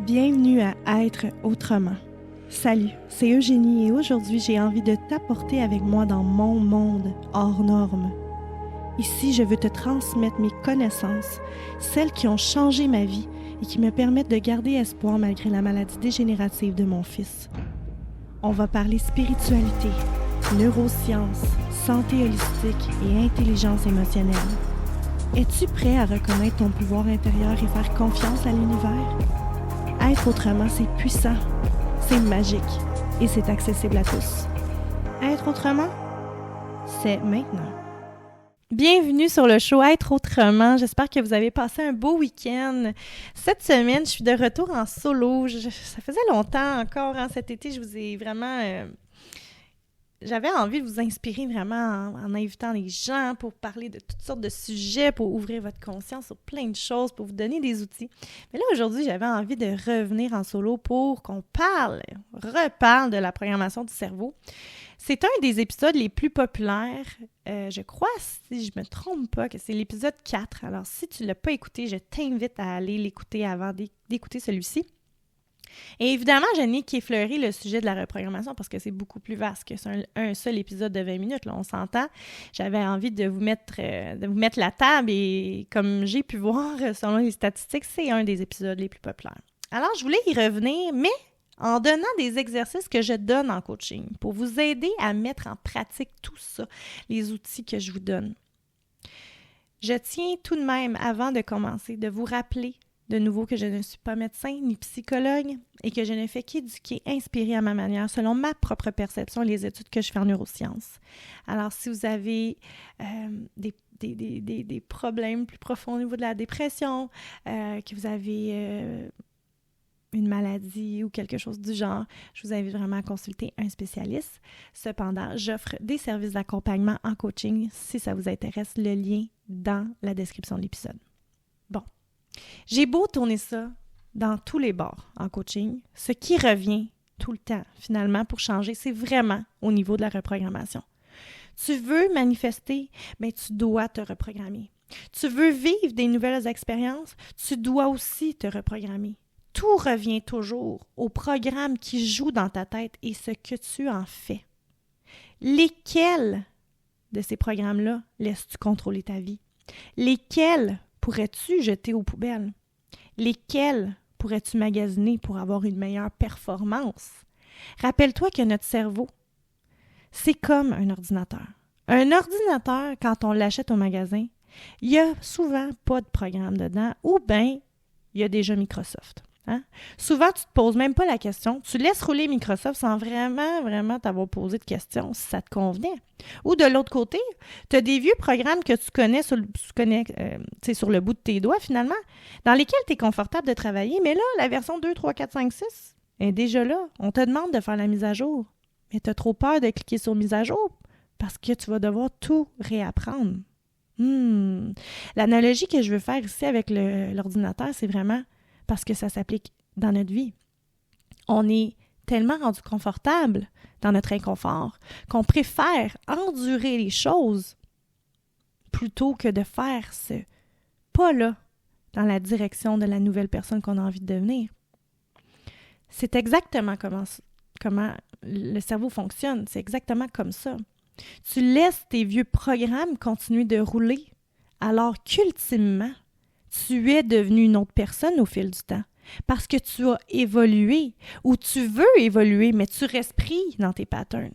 Bienvenue à Être autrement. Salut, c'est Eugénie et aujourd'hui j'ai envie de t'apporter avec moi dans mon monde hors norme. Ici, je veux te transmettre mes connaissances, celles qui ont changé ma vie et qui me permettent de garder espoir malgré la maladie dégénérative de mon fils. On va parler spiritualité, neurosciences, santé holistique et intelligence émotionnelle. Es-tu prêt à reconnaître ton pouvoir intérieur et faire confiance à l'univers? Être autrement, c'est puissant, c'est magique et c'est accessible à tous. Être autrement, c'est maintenant. Bienvenue sur le show Être autrement. J'espère que vous avez passé un beau week-end. Cette semaine, je suis de retour en solo. Ça faisait longtemps encore, cet été, je vous ai vraiment... J'avais envie de vous inspirer vraiment en invitant les gens pour parler de toutes sortes de sujets, pour ouvrir votre conscience sur plein de choses, pour vous donner des outils. Mais là, aujourd'hui, j'avais envie de revenir en solo pour qu'on reparle de la programmation du cerveau. C'est un des épisodes les plus populaires. Je crois, si je ne me trompe pas, que c'est l'épisode 4. Alors, si tu ne l'as pas écouté, je t'invite à aller l'écouter avant d'écouter celui-ci. Et évidemment, je n'ai qu'effleuré le sujet de la reprogrammation parce que c'est beaucoup plus vaste que un seul épisode de 20 minutes. Là, on s'entend. J'avais envie de vous mettre la table et comme j'ai pu voir, selon les statistiques, c'est un des épisodes les plus populaires. Alors, je voulais y revenir, mais en donnant des exercices que je donne en coaching pour vous aider à mettre en pratique tout ça, les outils que je vous donne. Je tiens tout de même, avant de commencer, de vous rappeler de nouveau que je ne suis pas médecin ni psychologue et que je ne fais qu'éduquer, inspirer à ma manière, selon ma propre perception et les études que je fais en neurosciences. Alors, si vous avez des problèmes plus profonds au niveau de la dépression, que vous avez une maladie ou quelque chose du genre, je vous invite vraiment à consulter un spécialiste. Cependant, j'offre des services d'accompagnement en coaching si ça vous intéresse. Le lien dans la description de l'épisode. Bon. J'ai beau tourner ça dans tous les bords en coaching, ce qui revient tout le temps, finalement, pour changer, c'est vraiment au niveau de la reprogrammation. Tu veux manifester, mais tu dois te reprogrammer. Tu veux vivre des nouvelles expériences, tu dois aussi te reprogrammer. Tout revient toujours au programme qui joue dans ta tête et ce que tu en fais. Lesquels de ces programmes-là laisses-tu contrôler ta vie? Lesquels pourrais-tu jeter aux poubelles? Lesquels pourrais-tu magasiner pour avoir une meilleure performance? Rappelle-toi que notre cerveau, c'est comme un ordinateur. Un ordinateur, quand on l'achète au magasin, il n'y a souvent pas de programme dedans ou bien il y a déjà Microsoft. Hein? Souvent, tu ne te poses même pas la question. Tu laisses rouler Microsoft sans vraiment t'avoir posé de questions si ça te convenait. Ou de l'autre côté, tu as des vieux programmes que tu connais sur le bout de tes doigts finalement, dans lesquels tu es confortable de travailler. Mais là, la version 2, 3, 4, 5, 6 est déjà là. On te demande de faire la mise à jour. Mais tu as trop peur de cliquer sur mise à jour parce que tu vas devoir tout réapprendre. L'analogie que je veux faire ici avec l'ordinateur, c'est vraiment parce que ça s'applique dans notre vie. On est tellement rendu confortable dans notre inconfort qu'on préfère endurer les choses plutôt que de faire ce pas-là dans la direction de la nouvelle personne qu'on a envie de devenir. C'est exactement comment le cerveau fonctionne. C'est exactement comme ça. Tu laisses tes vieux programmes continuer de rouler alors qu'ultimement, tu es devenu une autre personne au fil du temps parce que tu as évolué ou tu veux évoluer, mais tu restes pris dans tes patterns.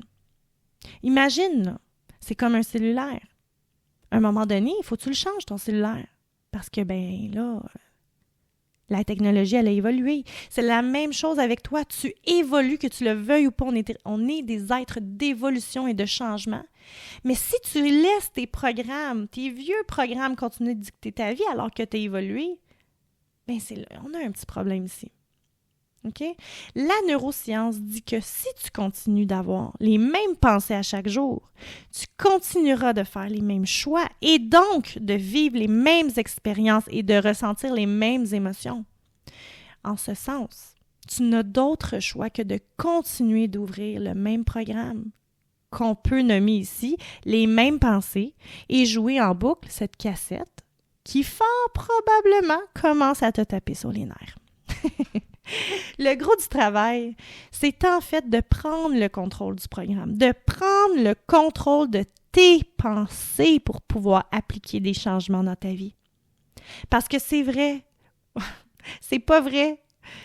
Imagine, là, c'est comme un cellulaire. À un moment donné, il faut que tu le changes, ton cellulaire, parce que, la technologie, elle a évolué. C'est la même chose avec toi. Tu évolues, que tu le veuilles ou pas. On est des êtres d'évolution et de changement. Mais si tu laisses tes vieux programmes continuer de dicter ta vie alors que tu as évolué, on a un petit problème ici. OK? La neuroscience dit que si tu continues d'avoir les mêmes pensées à chaque jour, tu continueras de faire les mêmes choix et donc de vivre les mêmes expériences et de ressentir les mêmes émotions. En ce sens, tu n'as d'autre choix que de continuer d'ouvrir le même programme qu'on peut nommer ici les mêmes pensées et jouer en boucle cette cassette qui fort probablement commence à te taper sur les nerfs. Le gros du travail, c'est en fait de prendre le contrôle du programme, de prendre le contrôle de tes pensées pour pouvoir appliquer des changements dans ta vie. Parce que c'est vrai, c'est pas vrai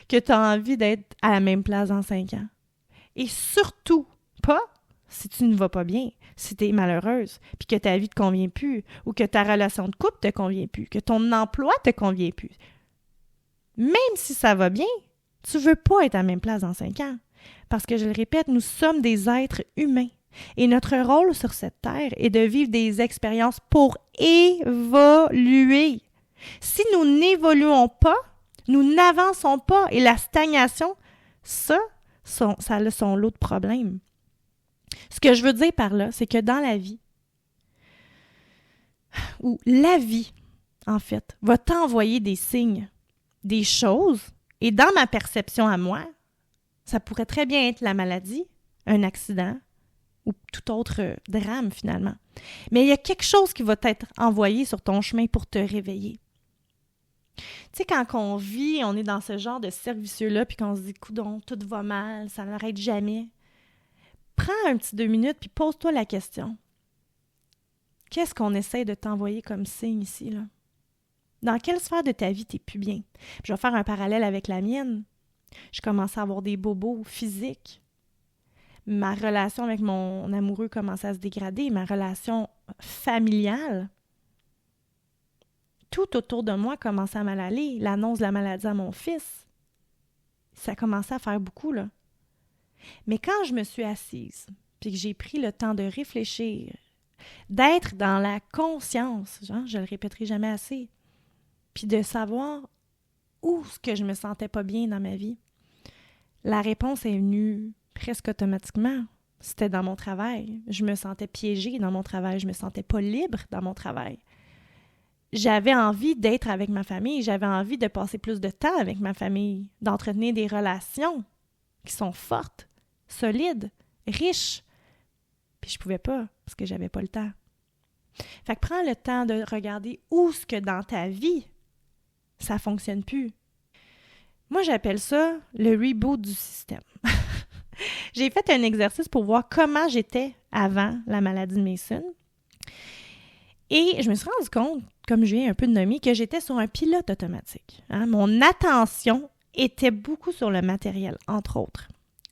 que tu as envie d'être à la même place dans 5 ans. Et surtout pas si tu ne vas pas bien, si tu es malheureuse, puis que ta vie ne te convient plus, ou que ta relation de couple te convient plus, que ton emploi te convient plus. Même si ça va bien, tu ne veux pas être à la même place dans 5 ans. Parce que, je le répète, nous sommes des êtres humains. Et notre rôle sur cette terre est de vivre des expériences pour évoluer. Si nous n'évoluons pas, nous n'avançons pas. Et la stagnation, ça a son lot de problèmes. Ce que je veux dire par là, c'est que dans la vie, ou la vie, en fait, va t'envoyer des signes, des choses, et dans ma perception à moi, ça pourrait très bien être la maladie, un accident, ou tout autre drame finalement. Mais il y a quelque chose qui va t'être envoyé sur ton chemin pour te réveiller. Tu sais, quand on vit, on est dans ce genre de cercle vicieux-là, puis qu'on se dit, coudonc, tout va mal, ça n'arrête jamais. Prends un petit 2 minutes, puis pose-toi la question. Qu'est-ce qu'on essaie de t'envoyer comme signe ici, là? Dans quelle sphère de ta vie t'es plus bien? Puis je vais faire un parallèle avec la mienne. Je commençais à avoir des bobos physiques. Ma relation avec mon amoureux commençait à se dégrader. Ma relation familiale. Tout autour de moi commençait à mal aller. L'annonce de la maladie à mon fils. Ça commençait à faire beaucoup, là. Mais quand je me suis assise, puis que j'ai pris le temps de réfléchir, d'être dans la conscience, genre, je le répéterai jamais assez, puis de savoir où est-ce que je me sentais pas bien dans ma vie, la réponse est venue presque automatiquement. C'était dans mon travail. Je me sentais piégée dans mon travail. Je me sentais pas libre dans mon travail. J'avais envie d'être avec ma famille. J'avais envie de passer plus de temps avec ma famille, d'entretenir des relations qui sont fortes, solides, riches. Puis je pouvais pas parce que j'avais pas le temps. Fait que prends le temps de regarder où est-ce que dans ta vie, ça fonctionne plus. Moi, j'appelle ça le reboot du système. J'ai fait un exercice pour voir comment j'étais avant la maladie de Mason. Et je me suis rendu compte, comme je viens un peu de nommer, que j'étais sur un pilote automatique. Hein? Mon attention était beaucoup sur le matériel, entre autres.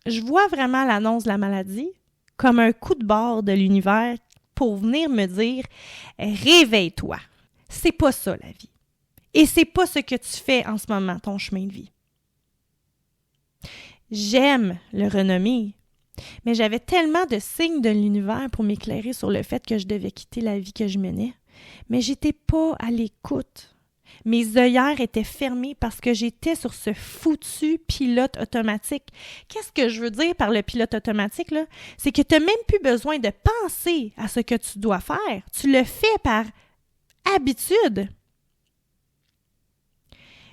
Je vois vraiment l'annonce de la maladie comme un coup de barre de l'univers pour venir me dire « Réveille-toi ». C'est pas ça, la vie. Et c'est pas ce que tu fais en ce moment, ton chemin de vie. J'aime le renommer, mais j'avais tellement de signes de l'univers pour m'éclairer sur le fait que je devais quitter la vie que je menais. Mais j'étais pas à l'écoute. Mes œillères étaient fermées parce que j'étais sur ce foutu pilote automatique. Qu'est-ce que je veux dire par le pilote automatique, là? C'est que tu n'as même plus besoin de penser à ce que tu dois faire. Tu le fais par habitude.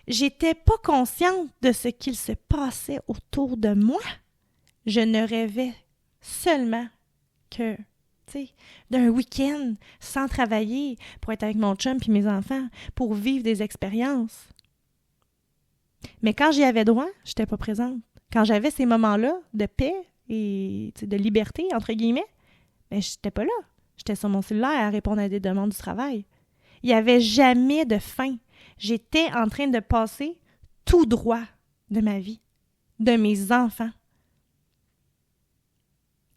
J'étais pas consciente de ce qu'il se passait autour de moi. Je ne rêvais seulement que, tu sais, d'un week-end sans travailler pour être avec mon chum et mes enfants, pour vivre des expériences. Mais quand j'y avais droit, je n'étais pas présente. Quand j'avais ces moments-là de paix et de liberté, entre guillemets, ben, je n'étais pas là. J'étais sur mon cellulaire à répondre à des demandes du travail. Il n'y avait jamais de fin. J'étais en train de passer tout droit de ma vie, de mes enfants.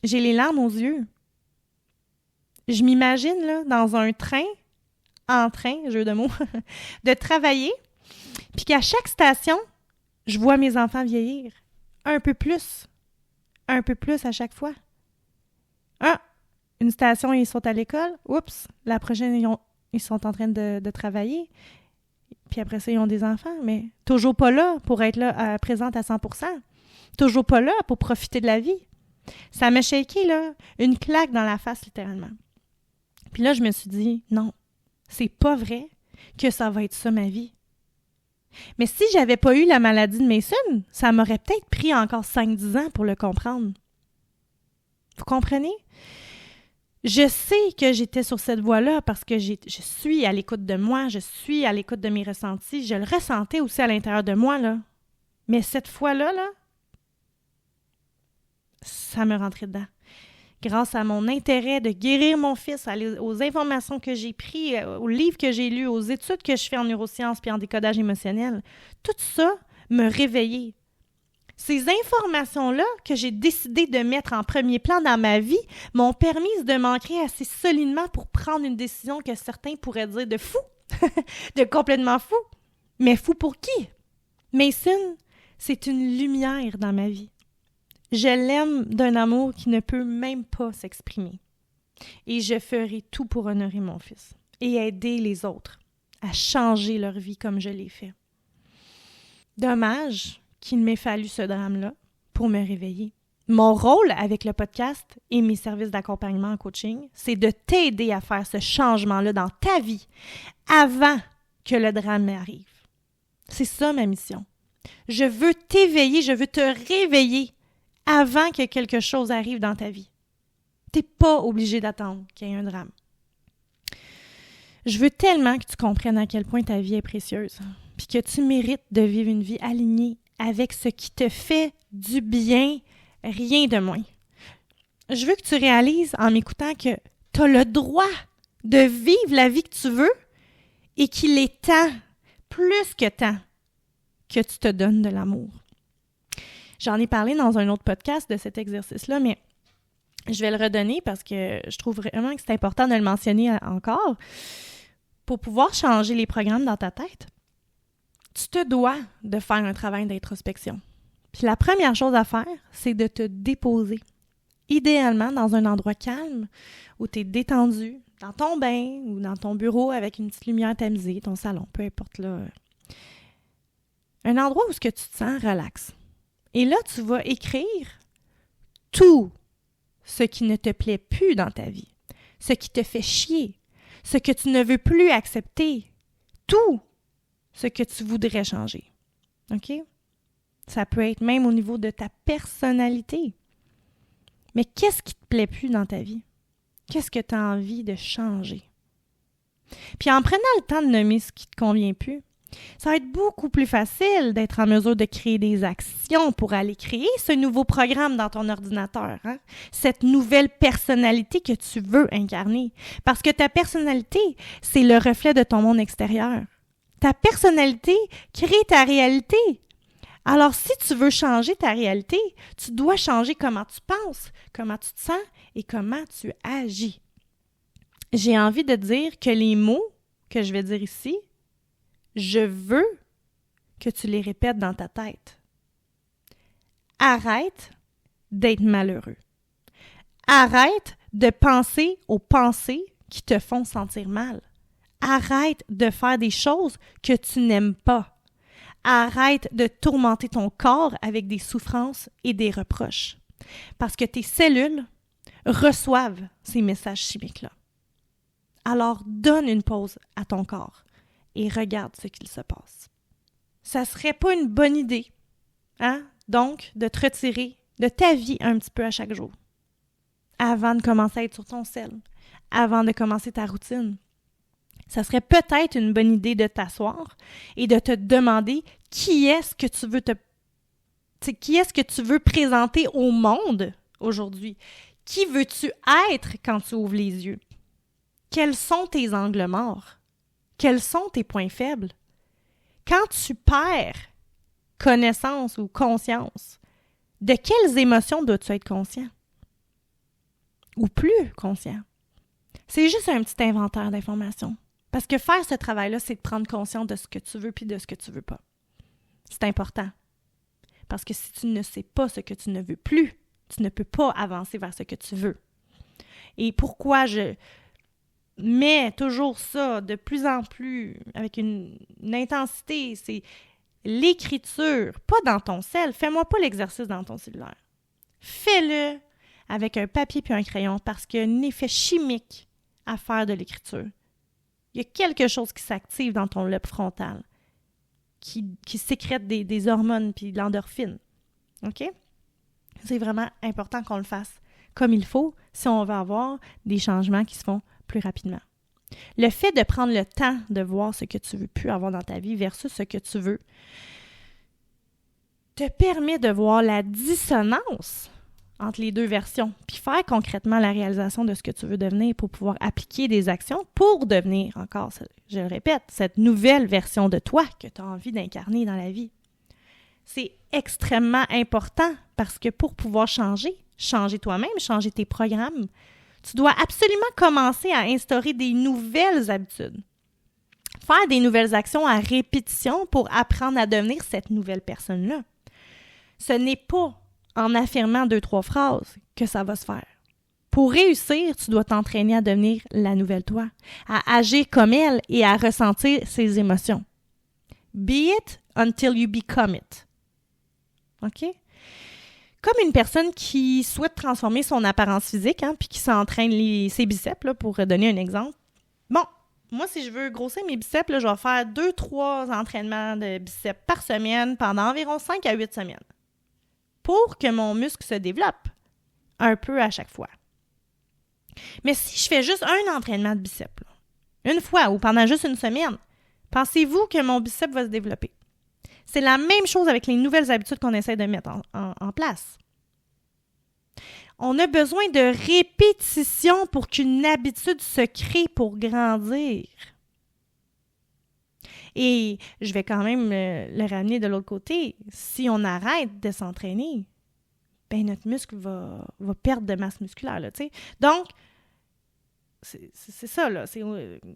J'ai les larmes aux yeux. Je m'imagine là, dans un train, en train, jeu de mots, de travailler, puis qu'à chaque station, je vois mes enfants vieillir. Un peu plus à chaque fois. Une station, ils sont à l'école. Oups, la prochaine, ils sont en train de travailler. Puis après ça, ils ont des enfants, mais toujours pas là pour être là, présente à 100%. Toujours pas là pour profiter de la vie. Ça m'a shaké, là, une claque dans la face, littéralement. Puis là, je me suis dit, non, c'est pas vrai que ça va être ça, ma vie. Mais si j'avais pas eu la maladie de Mason, ça m'aurait peut-être pris encore 5-10 ans pour le comprendre. Vous comprenez? Je sais que j'étais sur cette voie-là parce que je suis à l'écoute de moi, je suis à l'écoute de mes ressentis. Je le ressentais aussi à l'intérieur de moi, là. Mais cette fois-là, ça me rentrait dedans. Grâce à mon intérêt de guérir mon fils, aux informations que j'ai prises, aux livres que j'ai lus, aux études que je fais en neurosciences puis en décodage émotionnel, tout ça me réveillait. Ces informations-là que j'ai décidé de mettre en premier plan dans ma vie m'ont permis de m'ancrer assez solidement pour prendre une décision que certains pourraient dire de fou, de complètement fou. Mais fou pour qui? Mason, c'est une lumière dans ma vie. Je l'aime d'un amour qui ne peut même pas s'exprimer. Et je ferai tout pour honorer mon fils et aider les autres à changer leur vie comme je l'ai fait. Dommage qu'il m'ait fallu ce drame-là pour me réveiller. Mon rôle avec le podcast et mes services d'accompagnement en coaching, c'est de t'aider à faire ce changement-là dans ta vie avant que le drame arrive. C'est ça ma mission. Je veux t'éveiller, je veux te réveiller avant que quelque chose arrive dans ta vie. Tu n'es pas obligé d'attendre qu'il y ait un drame. Je veux tellement que tu comprennes à quel point ta vie est précieuse, puis que tu mérites de vivre une vie alignée avec ce qui te fait du bien, rien de moins. Je veux que tu réalises en m'écoutant que tu as le droit de vivre la vie que tu veux et qu'il est temps, plus que temps, que tu te donnes de l'amour. J'en ai parlé dans un autre podcast de cet exercice-là, mais je vais le redonner parce que je trouve vraiment que c'est important de le mentionner encore. Pour pouvoir changer les programmes dans ta tête, tu te dois de faire un travail d'introspection. Puis la première chose à faire, c'est de te déposer. Idéalement dans un endroit calme où tu es détendu, dans ton bain ou dans ton bureau avec une petite lumière tamisée, ton salon, peu importe là. Un endroit où tu te sens relax. Et là, tu vas écrire tout ce qui ne te plaît plus dans ta vie, ce qui te fait chier, ce que tu ne veux plus accepter, tout ce que tu voudrais changer. OK? Ça peut être même au niveau de ta personnalité. Mais qu'est-ce qui te plaît plus dans ta vie? Qu'est-ce que tu as envie de changer? Puis en prenant le temps de nommer ce qui ne te convient plus, ça va être beaucoup plus facile d'être en mesure de créer des actions pour aller créer ce nouveau programme dans ton ordinateur, hein? Cette nouvelle personnalité que tu veux incarner. Parce que ta personnalité, c'est le reflet de ton monde extérieur. Ta personnalité crée ta réalité. Alors, si tu veux changer ta réalité, tu dois changer comment tu penses, comment tu te sens et comment tu agis. J'ai envie de dire que les mots que je vais dire ici, je veux que tu les répètes dans ta tête. Arrête d'être malheureux. Arrête de penser aux pensées qui te font sentir mal. Arrête de faire des choses que tu n'aimes pas. Arrête de tourmenter ton corps avec des souffrances et des reproches. Parce que tes cellules reçoivent ces messages chimiques-là. Alors, donne une pause à ton corps et regarde ce qu'il se passe. Ça serait pas une bonne idée, hein? Donc, de te retirer de ta vie un petit peu à chaque jour. Avant de commencer à être sur ton cell, avant de commencer ta routine. Ça serait peut-être une bonne idée de t'asseoir et de te demander qui est-ce que tu veux présenter au monde aujourd'hui? Qui veux-tu être quand tu ouvres les yeux? Quels sont tes angles morts? Quels sont tes points faibles? Quand tu perds connaissance ou conscience, de quelles émotions dois-tu être conscient? Ou plus conscient? C'est juste un petit inventaire d'informations. Parce que faire ce travail-là, c'est de prendre conscience de ce que tu veux puis de ce que tu veux pas. C'est important. Parce que si tu ne sais pas ce que tu ne veux plus, tu ne peux pas avancer vers ce que tu veux. Et pourquoi je mets toujours ça de plus en plus avec une intensité, c'est l'écriture, pas dans ton cell. Fais-moi pas l'exercice dans ton cellulaire. Fais-le avec un papier puis un crayon parce qu'il y a un effet chimique à faire de l'écriture. Il y a quelque chose qui s'active dans ton lobe frontal, qui sécrète des hormones puis de l'endorphine. OK? C'est vraiment important qu'on le fasse comme il faut si on veut avoir des changements qui se font plus rapidement. Le fait de prendre le temps de voir ce que tu veux plus avoir dans ta vie versus ce que tu veux, te permet de voir la dissonance entre les deux versions, puis faire concrètement la réalisation de ce que tu veux devenir pour pouvoir appliquer des actions pour devenir, encore, je le répète, cette nouvelle version de toi que tu as envie d'incarner dans la vie. C'est extrêmement important parce que pour pouvoir changer toi-même, changer tes programmes, tu dois absolument commencer à instaurer des nouvelles habitudes. Faire des nouvelles actions à répétition pour apprendre à devenir cette nouvelle personne-là. Ce n'est pas en affirmant 2-3 phrases que ça va se faire. Pour réussir, tu dois t'entraîner à devenir la nouvelle toi, à agir comme elle et à ressentir ses émotions. Be it until you become it. OK? Comme une personne qui souhaite transformer son apparence physique, puis qui s'entraîne ses biceps, là, pour donner un exemple. Bon, moi, si je veux grossir mes biceps, là, je vais faire 2-3 entraînements de biceps par semaine pendant environ 5 à 8 semaines. Pour que mon muscle se développe un peu à chaque fois. Mais si je fais juste un entraînement de biceps, là, une fois ou pendant juste une semaine, pensez-vous que mon biceps va se développer? C'est la même chose avec les nouvelles habitudes qu'on essaie de mettre en place. On a besoin de répétition pour qu'une habitude se crée pour grandir. Et je vais quand même le ramener de l'autre côté. Si on arrête de s'entraîner, ben notre muscle va perdre de masse musculaire. Là, t'sais. Donc, c'est ça. Là.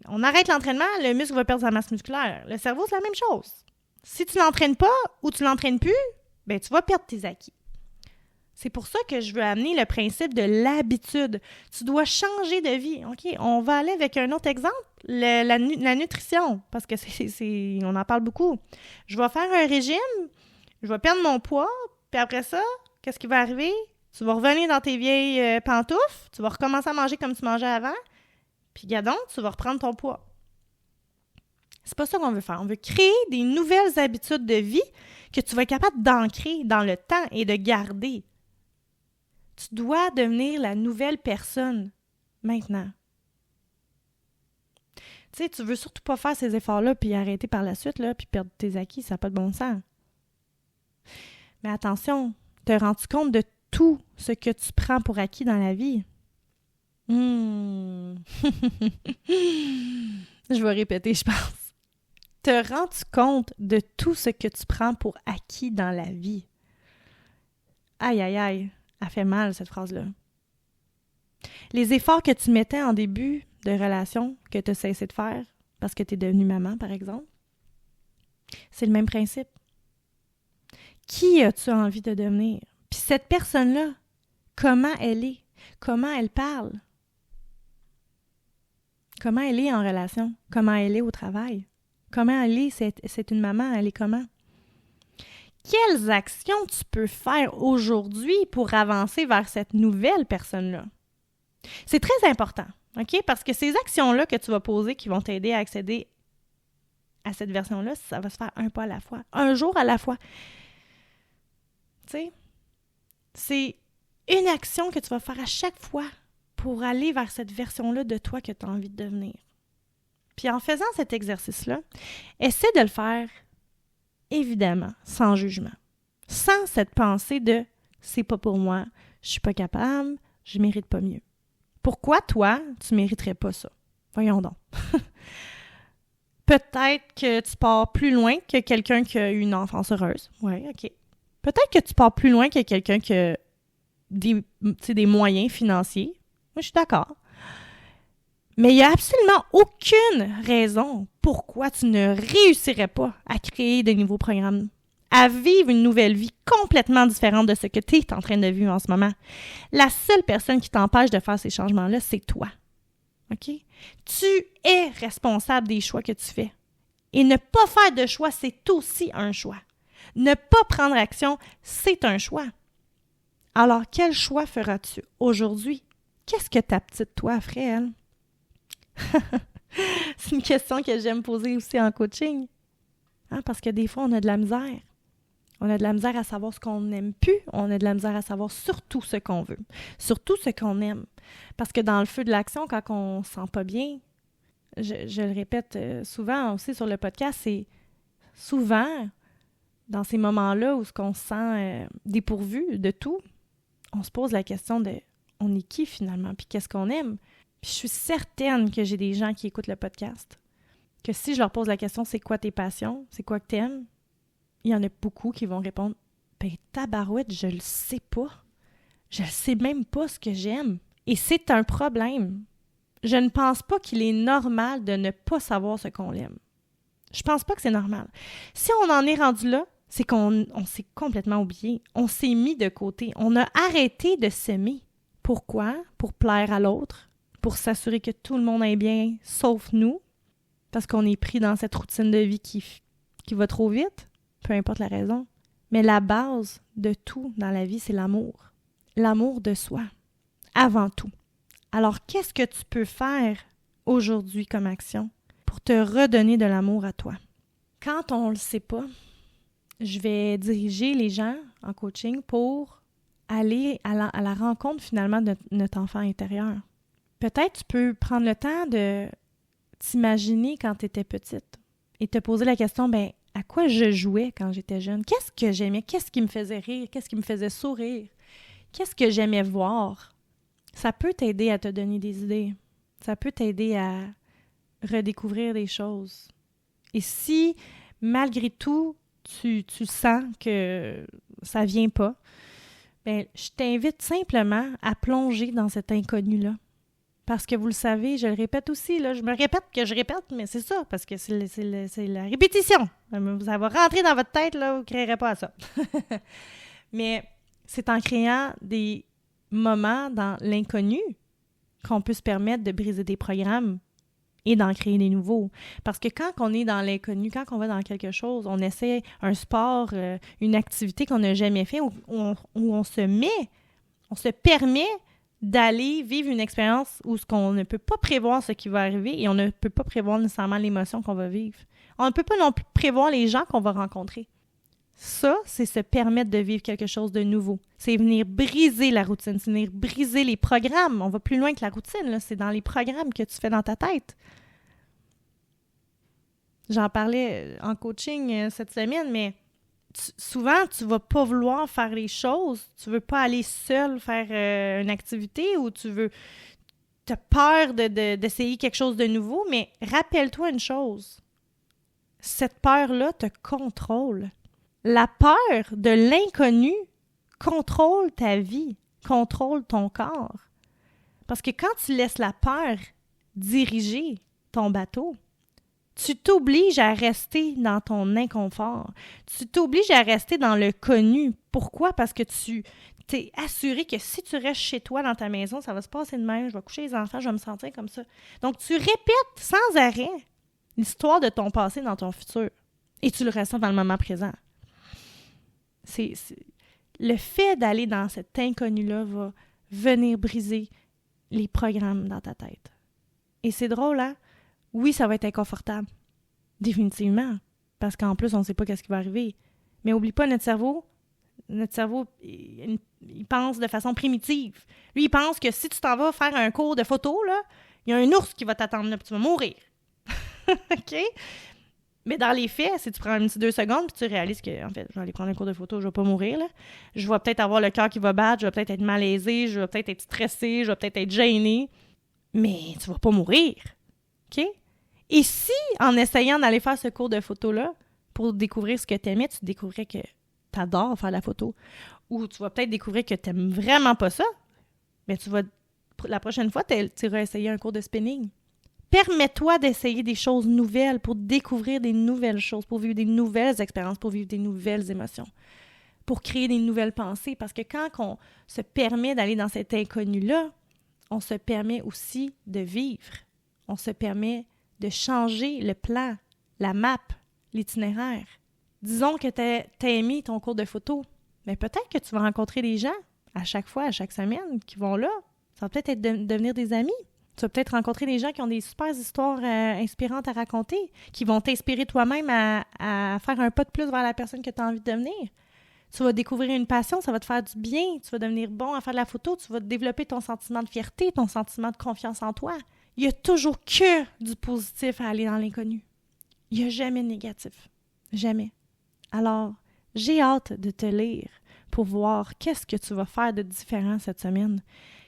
On arrête l'entraînement, le muscle va perdre sa masse musculaire. Le cerveau, c'est la même chose. Si tu ne l'entraînes pas ou tu ne l'entraînes plus, ben tu vas perdre tes acquis. C'est pour ça que je veux amener le principe de l'habitude. Tu dois changer de vie. OK, on va aller avec un autre exemple, la nutrition, parce que on en parle beaucoup. Je vais faire un régime, je vais perdre mon poids, puis après ça, qu'est-ce qui va arriver? Tu vas revenir dans tes vieilles pantoufles, tu vas recommencer à manger comme tu mangeais avant, puis gadon, tu vas reprendre ton poids. C'est pas ça qu'on veut faire. On veut créer des nouvelles habitudes de vie que tu vas être capable d'ancrer dans le temps et de garder. Tu dois devenir la nouvelle personne maintenant. Tu sais, tu veux surtout pas faire ces efforts-là puis arrêter par la suite, là, puis perdre tes acquis, ça n'a pas de bon sens. Mais attention, te rends-tu compte de tout ce que tu prends pour acquis dans la vie? Je vais répéter, je pense. Te rends-tu compte de tout ce que tu prends pour acquis dans la vie? Aïe, aïe, aïe. Elle fait mal, cette phrase-là. Les efforts que tu mettais en début de relation, que tu as cessé de faire parce que tu es devenue maman, par exemple, c'est le même principe. Qui as-tu envie de devenir? Puis cette personne-là, comment elle est? Comment elle parle? Comment elle est en relation? Comment elle est au travail? Comment elle est? C'est une maman, elle est comment? Quelles actions tu peux faire aujourd'hui pour avancer vers cette nouvelle personne-là? C'est très important, OK? Parce que ces actions-là que tu vas poser qui vont t'aider à accéder à cette version-là, ça va se faire un pas à la fois, un jour à la fois. Tu sais, c'est une action que tu vas faire à chaque fois pour aller vers cette version-là de toi que tu as envie de devenir. Puis en faisant cet exercice-là, essaie de le faire évidemment, sans jugement. Sans cette pensée de « c'est pas pour moi, je suis pas capable, je mérite pas mieux ». Pourquoi, toi, tu mériterais pas ça? Voyons donc. Peut-être que tu pars plus loin que quelqu'un qui a eu une enfance heureuse. Oui, OK. Peut-être que tu pars plus loin que quelqu'un qui a des moyens financiers. Moi, je suis d'accord. Mais il n'y a absolument aucune raison pourquoi tu ne réussirais pas à créer de nouveaux programmes, à vivre une nouvelle vie complètement différente de ce que tu es en train de vivre en ce moment. La seule personne qui t'empêche de faire ces changements-là, c'est toi. OK? Tu es responsable des choix que tu fais. Et ne pas faire de choix, c'est aussi un choix. Ne pas prendre action, c'est un choix. Alors, quel choix feras-tu aujourd'hui? Qu'est-ce que ta petite toi ferait, elle? C'est une question que j'aime poser aussi en coaching. Parce que des fois, on a de la misère. On a de la misère à savoir ce qu'on n'aime plus. On a de la misère à savoir surtout ce qu'on veut. Surtout ce qu'on aime. Parce que dans le feu de l'action, quand on ne se sent pas bien, je le répète souvent aussi sur le podcast, c'est souvent dans ces moments-là où on se sent dépourvu de tout, on se pose la question de on est qui finalement, puis qu'est-ce qu'on aime? Puis je suis certaine que j'ai des gens qui écoutent le podcast, que si je leur pose la question, c'est quoi tes passions? C'est quoi que t'aimes? Il y en a beaucoup qui vont répondre, ben tabarouette, je le sais pas. Je ne sais même pas ce que j'aime. Et c'est un problème. Je ne pense pas qu'il est normal de ne pas savoir ce qu'on aime. Je pense pas que c'est normal. Si on en est rendu là, c'est qu'on s'est complètement oublié. On s'est mis de côté. On a arrêté de s'aimer. Pourquoi? Pour plaire à l'autre. Pour s'assurer que tout le monde est bien, sauf nous. Parce qu'on est pris dans cette routine de vie qui va trop vite. Peu importe la raison. Mais la base de tout dans la vie, c'est l'amour. L'amour de soi. Avant tout. Alors, qu'est-ce que tu peux faire aujourd'hui comme action pour te redonner de l'amour à toi? Quand on ne le sait pas, je vais diriger les gens en coaching pour aller à la rencontre finalement de notre enfant intérieur. Peut-être tu peux prendre le temps de t'imaginer quand tu étais petite et te poser la question, ben à quoi je jouais quand j'étais jeune? Qu'est-ce que j'aimais? Qu'est-ce qui me faisait rire? Qu'est-ce qui me faisait sourire? Qu'est-ce que j'aimais voir? Ça peut t'aider à te donner des idées. Ça peut t'aider à redécouvrir des choses. Et si, malgré tout, tu sens que ça vient pas, ben, je t'invite simplement à plonger dans cet inconnu-là. Parce que vous le savez, je le répète aussi, là, je me répète que je répète, mais c'est ça, parce que c'est la répétition. Ça va rentrer dans votre tête, là, vous ne créerez pas à ça. Mais c'est en créant des moments dans l'inconnu qu'on peut se permettre de briser des programmes et d'en créer des nouveaux. Parce que quand on est dans l'inconnu, quand on va dans quelque chose, on essaie un sport, une activité qu'on n'a jamais fait, où on se permet d'aller vivre une expérience où on ne peut pas prévoir ce qui va arriver et on ne peut pas prévoir nécessairement l'émotion qu'on va vivre. On ne peut pas non plus prévoir les gens qu'on va rencontrer. Ça, c'est se permettre de vivre quelque chose de nouveau. C'est venir briser la routine, c'est venir briser les programmes. On va plus loin que la routine, là. C'est dans les programmes que tu fais dans ta tête. J'en parlais en coaching cette semaine, mais souvent, tu vas pas vouloir faire les choses. Tu veux pas aller seul faire une activité ou tu as peur d'essayer quelque chose de nouveau, mais rappelle-toi une chose. Cette peur-là te contrôle. La peur de l'inconnu contrôle ta vie, contrôle ton corps. Parce que quand tu laisses la peur diriger ton bateau, tu t'obliges à rester dans ton inconfort. Tu t'obliges à rester dans le connu. Pourquoi? Parce que tu t'es assuré que si tu restes chez toi dans ta maison, ça va se passer de même, je vais coucher les enfants, je vais me sentir comme ça. Donc, tu répètes sans arrêt l'histoire de ton passé dans ton futur. Et tu le ressens dans le moment présent. Le fait d'aller dans cet inconnu-là va venir briser les programmes dans ta tête. Et c'est drôle, hein? Oui, ça va être inconfortable. Définitivement. Parce qu'en plus, on ne sait pas qu'est-ce qui va arriver. Mais oublie pas, notre cerveau, il pense de façon primitive. Lui, il pense que si tu t'en vas faire un cours de photo, là, il y a un ours qui va t'attendre là, puis tu vas mourir. OK? Mais dans les faits, si tu prends un petit 2 secondes puis tu réalises que, en fait, je vais aller prendre un cours de photo, je vais pas mourir, là. Je vais peut-être avoir le cœur qui va battre, je vais peut-être être malaisée, je vais peut-être être stressée, je vais peut-être être gênée, mais tu vas pas mourir. OK? Et si, en essayant d'aller faire ce cours de photo-là, pour découvrir ce que tu aimais, tu découvrais que tu adores faire la photo, ou tu vas peut-être découvrir que tu n'aimes vraiment pas ça, mais la prochaine fois, tu iras essayer un cours de spinning. Permets-toi d'essayer des choses nouvelles pour découvrir des nouvelles choses, pour vivre des nouvelles expériences, pour vivre des nouvelles émotions, pour créer des nouvelles pensées. Parce que quand on se permet d'aller dans cet inconnu-là, on se permet aussi de vivre. On se permet de changer le plan, la map, l'itinéraire. Disons que tu as aimé ton cours de photo, mais peut-être que tu vas rencontrer des gens à chaque fois, à chaque semaine, qui vont là. Ça va peut-être devenir des amis. Tu vas peut-être rencontrer des gens qui ont des super histoires inspirantes à raconter, qui vont t'inspirer toi-même à faire un pas de plus vers la personne que tu as envie de devenir. Tu vas découvrir une passion, ça va te faire du bien, tu vas devenir bon à faire de la photo, tu vas développer ton sentiment de fierté, ton sentiment de confiance en toi. Il n'y a toujours que du positif à aller dans l'inconnu. Il n'y a jamais de négatif. Jamais. Alors, J'ai hâte de te lire pour voir qu'est-ce que tu vas faire de différent cette semaine.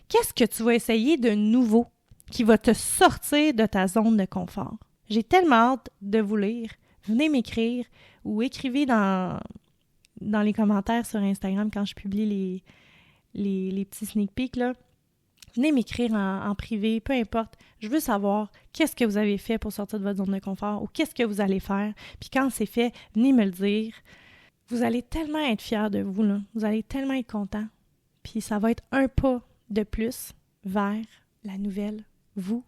Qu'est-ce que tu vas essayer de nouveau qui va te sortir de ta zone de confort. J'ai tellement hâte de vous lire. Venez m'écrire ou écrivez dans les commentaires sur Instagram quand je publie les petits sneak peeks, là. Venez m'écrire en privé, peu importe. Je veux savoir qu'est-ce que vous avez fait pour sortir de votre zone de confort ou qu'est-ce que vous allez faire. Puis quand c'est fait, venez me le dire. Vous allez tellement être fiers de vous, là. Vous allez tellement être contents. Puis ça va être un pas de plus vers la nouvelle vous,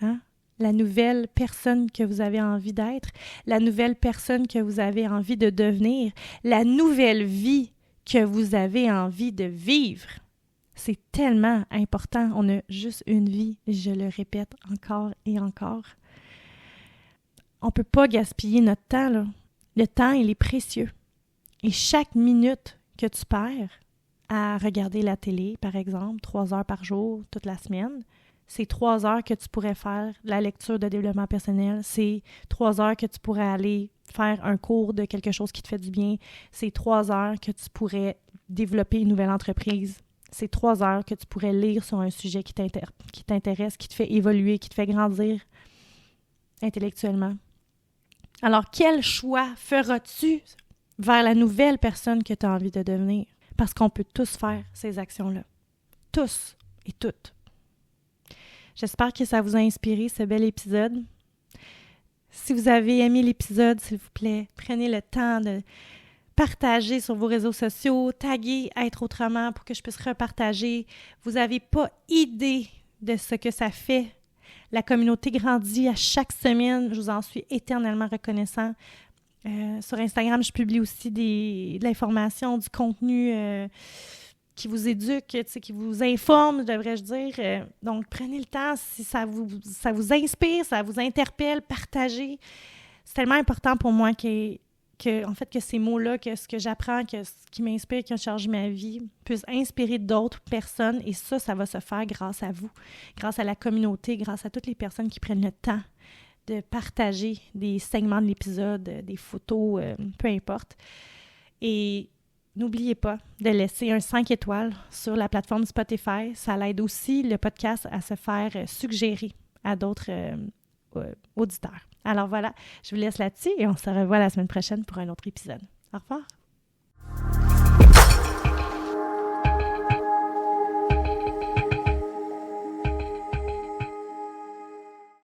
hein? La nouvelle personne que vous avez envie d'être, la nouvelle personne que vous avez envie de devenir, la nouvelle vie que vous avez envie de vivre. C'est tellement important. On a juste une vie, je le répète encore et encore. On ne peut pas gaspiller notre temps, là. Le temps, il est précieux. Et chaque minute que tu perds à regarder la télé, par exemple, 3 heures par jour, toute la semaine, c'est 3 heures que tu pourrais faire la lecture de développement personnel. C'est 3 heures que tu pourrais aller faire un cours de quelque chose qui te fait du bien. C'est 3 heures que tu pourrais développer une nouvelle entreprise. C'est 3 heures que tu pourrais lire sur un sujet qui t'intéresse, qui te fait évoluer, qui te fait grandir intellectuellement. Alors, quel choix feras-tu vers la nouvelle personne que tu as envie de devenir? Parce qu'on peut tous faire ces actions-là. Tous et toutes. J'espère que ça vous a inspiré, ce bel épisode. Si vous avez aimé l'épisode, s'il vous plaît, prenez le temps de partager sur vos réseaux sociaux, taguer Être Autrement pour que je puisse repartager. Vous n'avez pas idée de ce que ça fait. La communauté grandit à chaque semaine. Je vous en suis éternellement reconnaissant. Sur Instagram, je publie aussi de l'information, du contenu qui vous éduque, qui vous informe, devrais-je dire. Donc, prenez le temps, si ça vous inspire, ça vous interpelle, partagez. C'est tellement important pour moi que ces mots-là, que ce que j'apprends, que ce qui m'inspire, qui a changé ma vie, puisse inspirer d'autres personnes. Et ça va se faire grâce à vous, grâce à la communauté, grâce à toutes les personnes qui prennent le temps de partager des segments de l'épisode, des photos, peu importe. Et n'oubliez pas de laisser un 5 étoiles sur la plateforme Spotify. Ça l'aide aussi le podcast à se faire suggérer à d'autres auditeurs. Alors voilà, je vous laisse là-dessus et on se revoit la semaine prochaine pour un autre épisode. Au revoir!